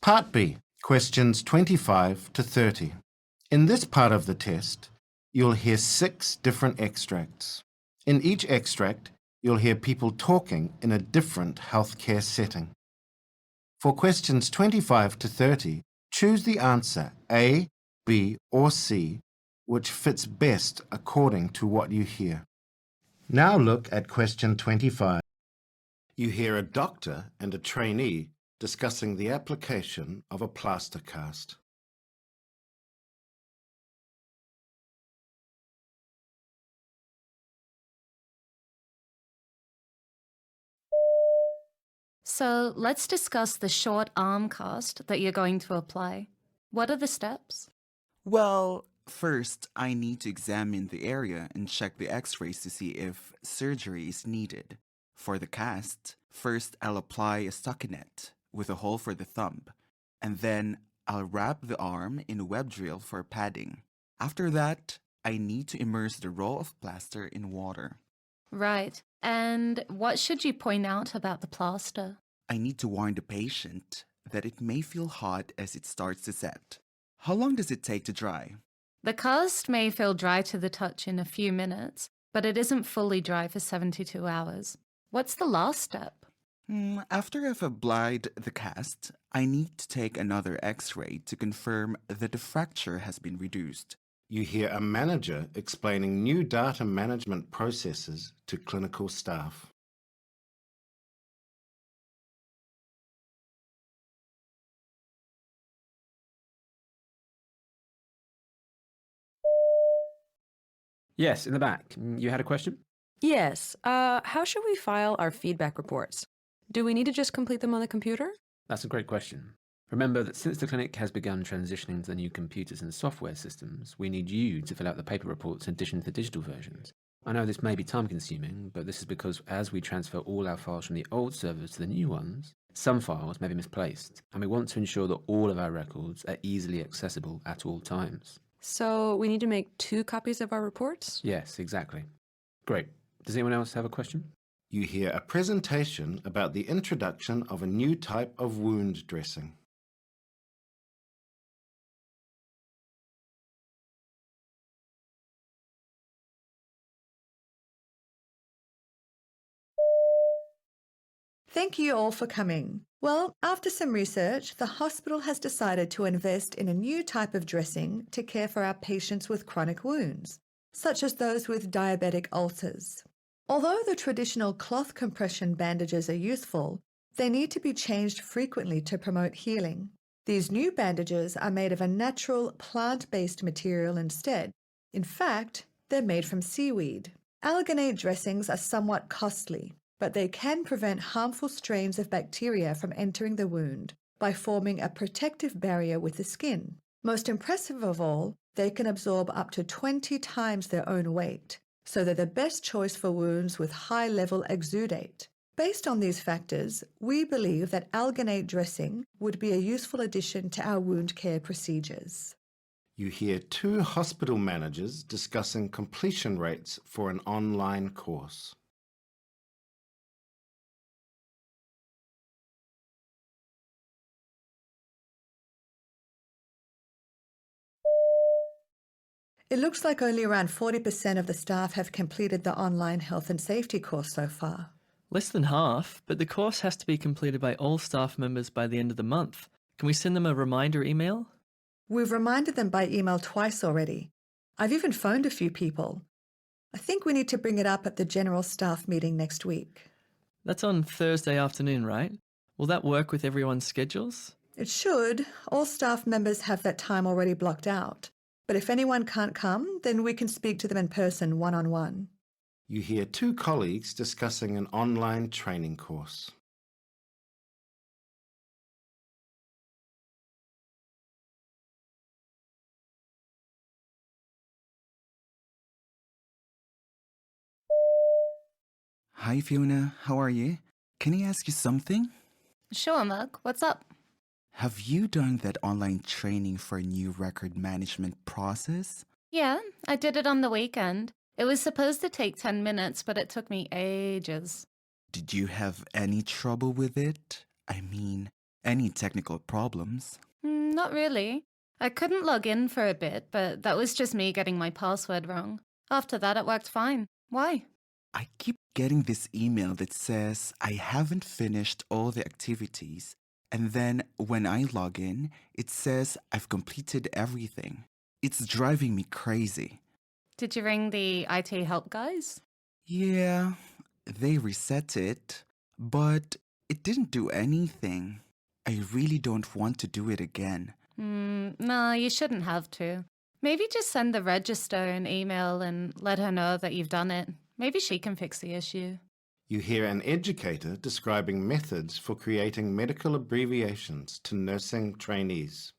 Part B, questions 25 to 30. In this part of the test, you'll hear 6 different extracts. In each extract, you'll hear people talking in a different healthcare setting. For questions 25 to 30, choose the answer A, B, or C, which fits best according to what you hear. Now look at question 25. You hear a doctor and a trainee discussing the application of a plaster cast. So let's discuss the short arm cast that you're going to apply. What are the steps? Well, first, I need to examine the area and check the x-rays to see if surgery is needed. For the cast, first I'll apply a stockinette with a hole for the thumb, and then I'll wrap the arm in a web drill for padding. After that, I need to immerse the roll of plaster in water. Right. And what should you point out about the plaster? I need to warn the patient that it may feel hot as it starts to set. How long does it take to dry? The cast may feel dry to the touch in a few minutes, but it isn't fully dry for 72 hours. What's the last step? After I've applied the cast, I need to take another x-ray to confirm that the fracture has been reduced. You hear a manager explaining new data management processes to clinical staff. Yes, in the back. You had a question? Yes. How should we file our feedback reports? Do we need to just complete them on the computer? That's a great question. Remember that since the clinic has begun transitioning to the new computers and software systems, we need you to fill out the paper reports in addition to the digital versions. I know this may be time-consuming, but this is because as we transfer all our files from the old servers to the new ones, some files may be misplaced, and we want to ensure that all of our records are easily accessible at all times. So we need to make 2 copies of our reports? Yes, exactly. Great. Does anyone else have a question? You hear a presentation about the introduction of a new type of wound dressing. Thank you all for coming. Well, after some research, the hospital has decided to invest in a new type of dressing to care for our patients with chronic wounds, such as those with diabetic ulcers. Although the traditional cloth compression bandages are useful, they need to be changed frequently to promote healing. These new bandages are made of a natural plant-based material instead. In fact, they're made from seaweed. Alginate dressings are somewhat costly, but they can prevent harmful strains of bacteria from entering the wound by forming a protective barrier with the skin. Most impressive of all, they can absorb up to 20 times their own weight, so they're the best choice for wounds with high-level exudate. Based on these factors, we believe that alginate dressing would be a useful addition to our wound care procedures. You hear 2 hospital managers discussing completion rates for an online course. It looks like only around 40% of the staff have completed the online health and safety course so far. Less than half, but the course has to be completed by all staff members by the end of the month. Can we send them a reminder email? We've reminded them by email twice already. I've even phoned a few people. I think we need to bring it up at the general staff meeting next week. That's on Thursday afternoon, right? Will that work with everyone's schedules? It should. All staff members have that time already blocked out. But if anyone can't come, then we can speak to them in person one-on-one. You hear 2 colleagues discussing an online training course. Hi Fiona, how are you? Can I ask you something? Sure, Mug. What's up? Have you done that online training for a new record management process? Yeah, I did it on the weekend. It was supposed to take 10 minutes, but it took me ages. Did you have any trouble with it? I mean, Any technical problems? Not really. I couldn't log in for a bit, but that was just me getting my password wrong. After that, it worked fine. Why? I keep getting this email that says I haven't finished all the activities, and then when I log in, it says I've completed everything. It's driving me crazy. Did you ring the IT help guys? Yeah, they reset it, but it didn't do anything. I really don't want to do it again. No, you shouldn't have to. Maybe just send the register an email and let her know that you've done it. Maybe she can fix the issue. You hear an educator describing methods for creating medical abbreviations to nursing trainees.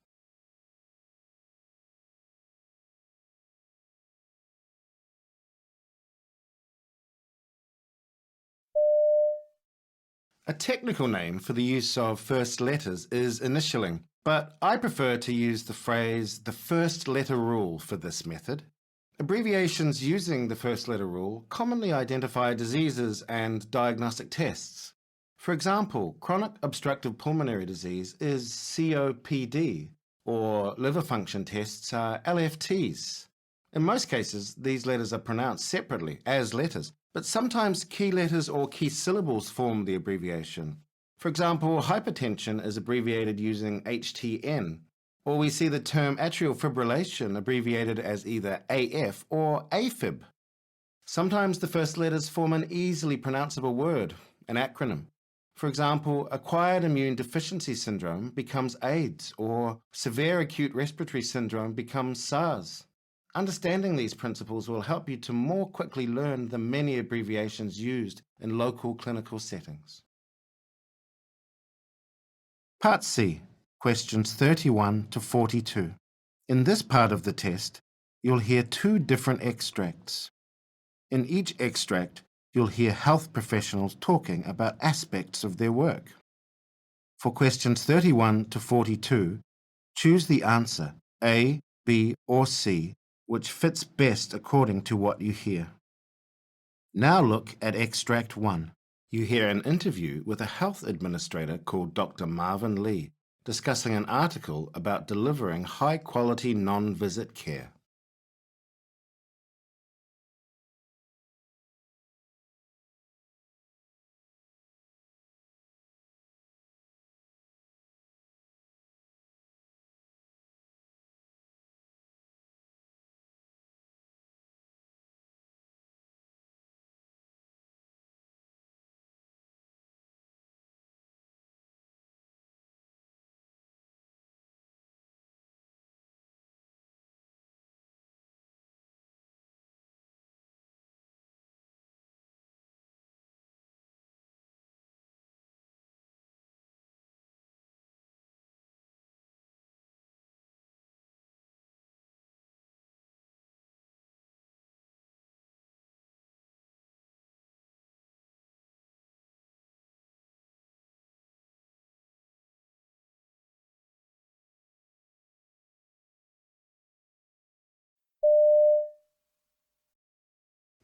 A technical name for the use of first letters is initialing, but I prefer to use the phrase the first letter rule for this method. Abbreviations using the first letter rule commonly identify diseases and diagnostic tests. For example, chronic obstructive pulmonary disease is COPD, or liver function tests are LFTs. In most cases, these letters are pronounced separately as letters, but sometimes key letters or key syllables form the abbreviation. For example, hypertension is abbreviated using HTN, or we see the term atrial fibrillation abbreviated as either AF or AFib. Sometimes the first letters form an easily pronounceable word, an acronym. For example, acquired immune deficiency syndrome becomes AIDS, or severe acute respiratory syndrome becomes SARS. Understanding these principles will help you to more quickly learn the many abbreviations used in local clinical settings. Part C, questions 31 to 42. In this part of the test, you'll hear two different extracts. In each extract, you'll hear health professionals talking about aspects of their work. For questions 31 to 42, choose the answer A, B, or C, which fits best according to what you hear. Now look at Extract 1. You hear an interview with a health administrator called Dr. Marvin Lee, discussing an article about delivering high-quality non-visit care.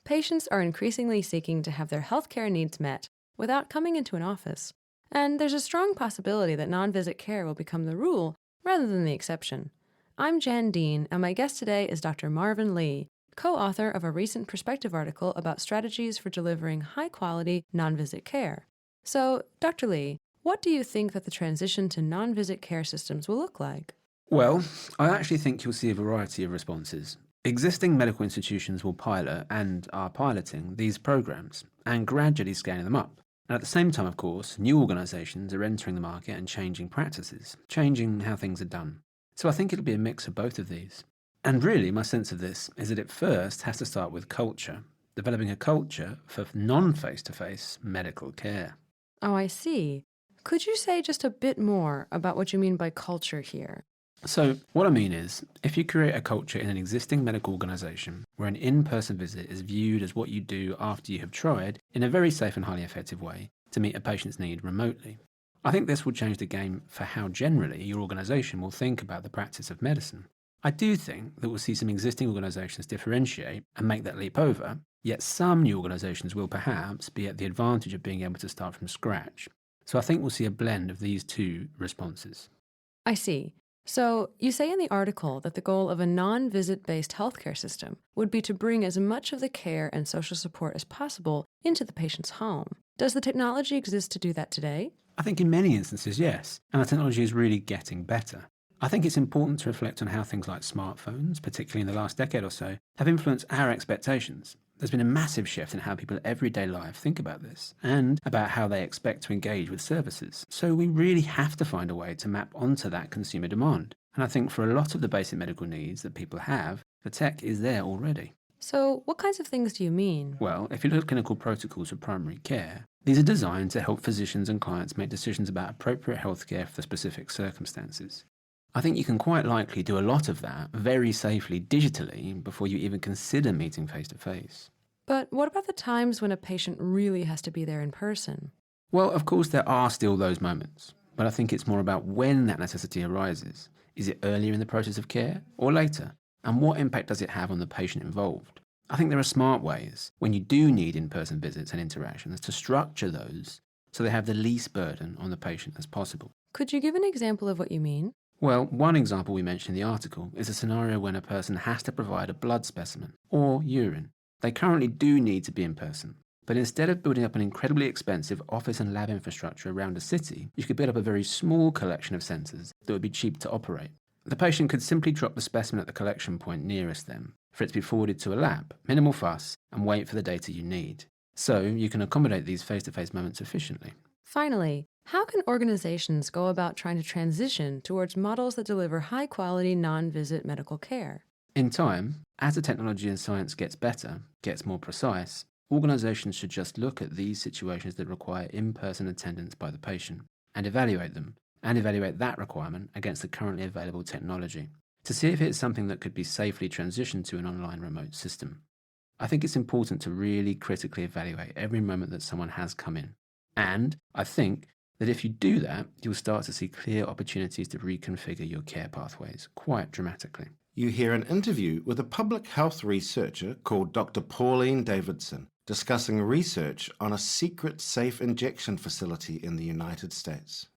Patients are increasingly seeking to have their healthcare needs met without coming into an office, and there's a strong possibility that non-visit care will become the rule rather than the exception. I'm Jan Dean, and my guest today is Dr. Marvin Lee, co-author of a recent perspective article about strategies for delivering high-quality non-visit care. So, Dr. Lee, what do you think that the transition to non-visit care systems will look like? Well, I actually think you'll see a variety of responses. Existing medical institutions will pilot and are piloting these programs and gradually scaling them up. And at the same time, of course, new organisations are entering the market and changing practices, changing how things are done. So I think it'll be a mix of both of these. And really, my sense of this is that it first has to start with culture, developing a culture for non-face-to-face medical care. Oh, I see. Could you say just a bit more about what you mean by culture here? So what I mean is, if you create a culture in an existing medical organisation where an in-person visit is viewed as what you do after you have tried in a very safe and highly effective way to meet a patient's need remotely, I think this will change the game for how generally your organisation will think about the practice of medicine. I do think that we'll see some existing organisations differentiate and make that leap over, yet some new organisations will perhaps be at the advantage of being able to start from scratch. So I think we'll see a blend of these two responses. I see. So, you say in the article that the goal of a non-visit based healthcare system would be to bring as much of the care and social support as possible into the patient's home. Does the technology exist to do that today? I think in many instances, yes, and the technology is really getting better. I think it's important to reflect on how things like smartphones, particularly in the last decade or so, have influenced our expectations. There's been a massive shift in how people in everyday life think about this, and about how they expect to engage with services. So we really have to find a way to map onto that consumer demand. And I think for a lot of the basic medical needs that people have, the tech is there already. So, what kinds of things do you mean? Well, if you look at clinical protocols for primary care, these are designed to help physicians and clients make decisions about appropriate healthcare for the specific circumstances. I think you can quite likely do a lot of that very safely digitally before you even consider meeting face-to-face. But what about the times when a patient really has to be there in person? Well, of course, there are still those moments, but I think it's more about when that necessity arises. Is it earlier in the process of care or later? And what impact does it have on the patient involved? I think there are smart ways, when you do need in-person visits and interactions, to structure those so they have the least burden on the patient as possible. Could you give an example of what you mean? Well, one example we mentioned in the article is a scenario when a person has to provide a blood specimen or urine. They currently do need to be in person, but instead of building up an incredibly expensive office and lab infrastructure around a city, you could build up a very small collection of centres that would be cheap to operate. The patient could simply drop the specimen at the collection point nearest them for it to be forwarded to a lab, minimal fuss, and wait for the data you need. So you can accommodate these face-to-face moments efficiently. Finally, how can organizations go about trying to transition towards models that deliver high-quality non-visit medical care? In time, as the technology and science gets better, gets more precise, organizations should just look at these situations that require in-person attendance by the patient and evaluate them, and evaluate that requirement against the currently available technology to see if it's something that could be safely transitioned to an online remote system. I think it's important to really critically evaluate every moment that someone has come in. And I think that if you do that, you'll start to see clear opportunities to reconfigure your care pathways quite dramatically. You hear an interview with a public health researcher called Dr. Pauline Davidson discussing research on a secret safe injection facility in the United States.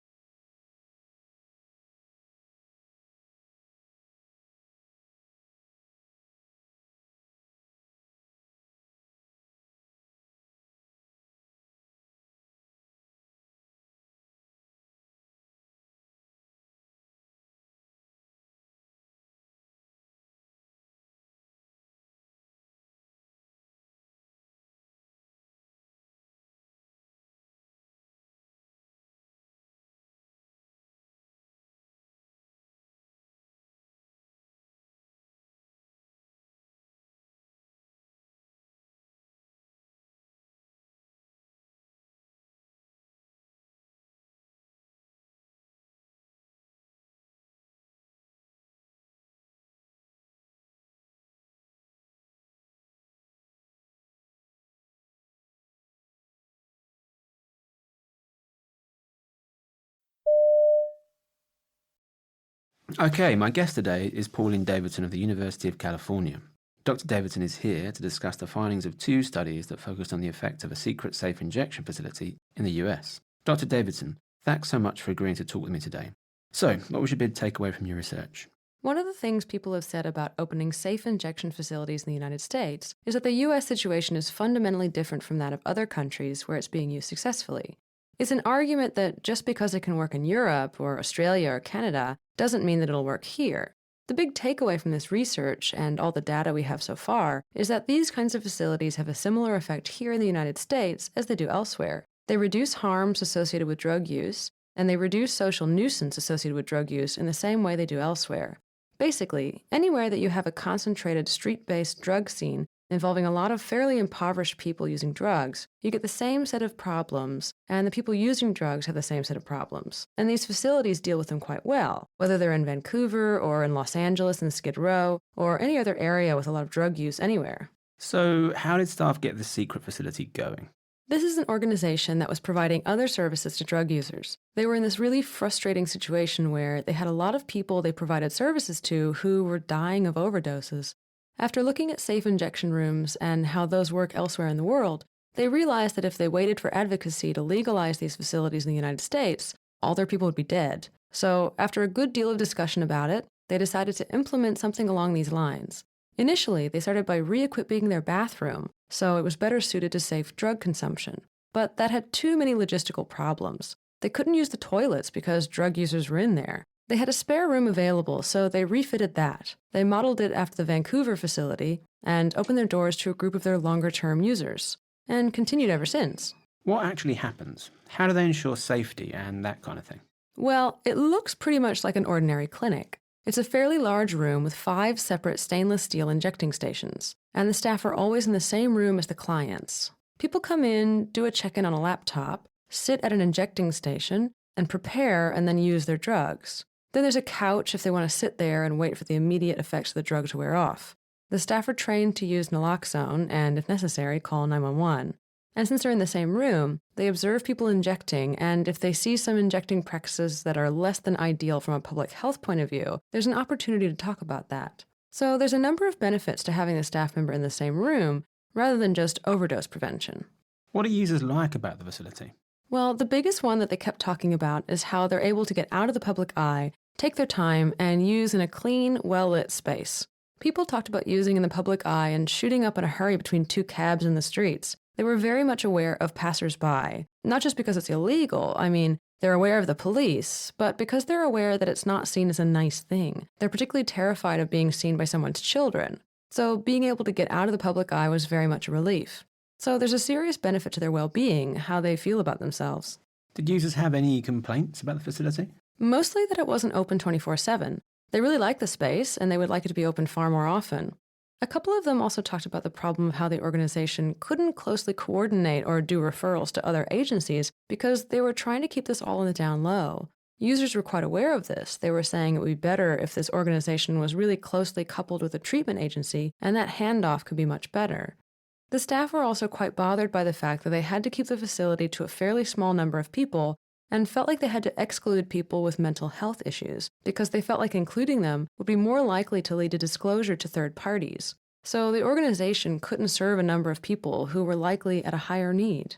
Okay, my guest today is Pauline Davidson of the University of California. Dr. Davidson is here to discuss the findings of two studies that focused on the effect of a secret safe injection facility in the US. Dr. Davidson, thanks so much for agreeing to talk with me today. So, what was your big takeaway from your research? One of the things people have said about opening safe injection facilities in the United States is that the US situation is fundamentally different from that of other countries where it's being used successfully. It's an argument that just because it can work in Europe or Australia or Canada doesn't mean that it'll work here. The big takeaway from this research and all the data we have so far is that these kinds of facilities have a similar effect here in the United States as they do elsewhere. They reduce harms associated with drug use, and they reduce social nuisance associated with drug use in the same way they do elsewhere. Basically, anywhere that you have a concentrated street-based drug scene involving a lot of fairly impoverished people using drugs, you get the same set of problems, and the people using drugs have the same set of problems. And these facilities deal with them quite well, whether they're in Vancouver or in Los Angeles and Skid Row, or any other area with a lot of drug use anywhere. So, how did staff get this secret facility going? This is an organization that was providing other services to drug users. They were in this really frustrating situation where they had a lot of people they provided services to who were dying of overdoses. After looking at safe injection rooms and how those work elsewhere in the world, They realized that if they waited for advocacy to legalize these facilities in the United States, all their people would be dead. So, after a good deal of discussion about it, they decided to implement something along these lines. Initially, they started by re-equipping their bathroom, so it was better suited to safe drug consumption. But that had too many logistical problems. They couldn't use the toilets because drug users were in there. They had a spare room available, so they refitted that. They modeled it after the Vancouver facility and opened their doors to a group of their longer-term users, and continued ever since. What actually happens? How do they ensure safety and that kind of thing? Well, it looks pretty much like an ordinary clinic. It's a fairly large room with 5 separate stainless steel injecting stations, and the staff are always in the same room as the clients. People come in, do a check-in on a laptop, sit at an injecting station, and prepare and then use their drugs. Then there's a couch if they want to sit there and wait for the immediate effects of the drug to wear off. The staff are trained to use naloxone and, if necessary, call 911. And since they're in the same room, they observe people injecting, and if they see some injecting practices that are less than ideal from a public health point of view, there's an opportunity to talk about that. So there's a number of benefits to having the staff member in the same room, rather than just overdose prevention. What do users like about the facility? Well, the biggest one that they kept talking about is how they're able to get out of the public eye, take their time, and use in a clean, well-lit space. People talked about using in the public eye and shooting up in a hurry between 2 cabs in the streets. They were very much aware of passers-by, not just because it's illegal. I mean, they're aware of the police, but because they're aware that it's not seen as a nice thing. They're particularly terrified of being seen by someone's children. So being able to get out of the public eye was very much a relief. So there's a serious benefit to their well-being, how they feel about themselves. Did users have any complaints about the facility? Mostly that it wasn't open 24/7. They really liked the space, and they would like it to be open far more often. A couple of them also talked about the problem of how the organization couldn't closely coordinate or do referrals to other agencies because they were trying to keep this all in the down low. Users were quite aware of this. They were saying it would be better if this organization was really closely coupled with a treatment agency, and that handoff could be much better. The staff were also quite bothered by the fact that they had to keep the facility to a fairly small number of people and felt like they had to exclude people with mental health issues because they felt like including them would be more likely to lead to disclosure to third parties. So the organization couldn't serve a number of people who were likely at a higher need.